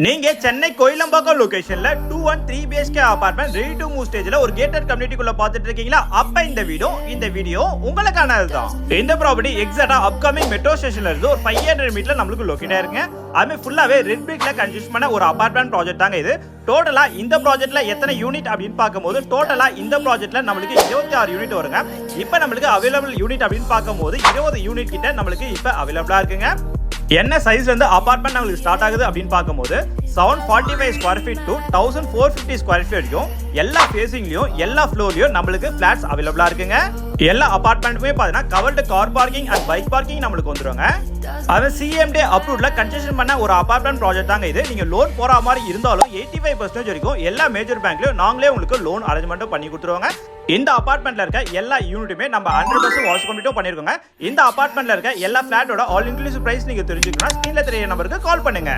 நீங்க சென்னை கோயிலம்பாக்கம் லொகேஷன்ல 2 and 3 BHK apartment ready to move ஸ்டேஜ்ல ஒரு கேட்டட் கம்யூனிட்டிக்குள்ள பாத்துட்டு இருக்கீங்களா? அப்ப இந்த வீடியோ உங்களுக்கானதுதான். இந்த ப்ராப்பர்ட்டி எக்ஸாக்ட்டா அப்கமிங் மெட்ரோ ஸ்டேஷன்ல இருந்து ஒரு 500 மீட்டர்ல நமக்கு லொகேட் ஆயிருங்க. அதுமே ஃபுல்லாவே ரெட் பிரிக்ல கன்ஸ்ட்ரக்ட் பண்ண ஒரு அபார்ட்மெண்ட் ப்ராஜெக்ட் தாங்க இது. டோட்டலா இந்த ப்ராஜெக்ட்ல எத்தனை யூனிட் அப்படின்னு பார்க்கும்போது டோட்டலா இந்த ப்ராஜெக்ட்ல நமக்கு 26 யூனிட் வருங்க. இப்போ நமக்கு அவைலபிள் யூனிட் அப்படின்னு பார்க்கும்போது 20 யூனிட் கிட்ட நமக்கு இப்போ அவைலபிளா இருக்குங்க. என்ன சைஸ்ல இருந்து அபார்ட்மெண்ட் நமக்கு ஸ்டார்ட் ஆகுது அப்படின்னு பார்க்கும்போது 745 square feet to 1450 square feet வரைக்கும் எல்லா ஃபேசிங்லயும் எல்லா ஃப்ளோர்லயும் நமக்கு ஃபிளாட்ஸ் அவைலபிளா இருக்குங்க. எல்லா அபார்ட்மெண்ட்டுமே பாத்தீங்கன்னா covered car parking and bike parking நமக்கு வந்துருங்க. அது சிஎம்டி அப்ரூவ்ட்ல கன்ஸ்ட்ரக்ஷன் பண்ண ஒரு அபார்ட்மெண்ட் ப்ராஜெக்ட் தாங்க இது. நீங்க லோன் போற மாதிரி இருந்தாலும் 85% வரைக்கும் எல்லா மேஜர் பேங்க்லயும் நாங்களே உங்களுக்கு லோன் அரேஞ்ச்மெண்ட் பண்ணி கொடுத்துருவாங்க. இந்த அபார்ட்மெண்ட்ல இருக்க எல்லா யூனிட்டுமே நம்ம 100% வாஷ் கம்ப்ளீட்டும் பண்ணிருக்கோங்க. இந்த அபார்ட்மெண்ட்ல இருக்க எல்லா ஃபிளாட்டோட ஆல் இன்க்ளூசிவ் பிரைஸ் நீங்க தெரிஞ்சுக்கணும்னா ஸ்கிரீன்ல தெரிய நம்பருக்கு கால் பண்ணுங்க.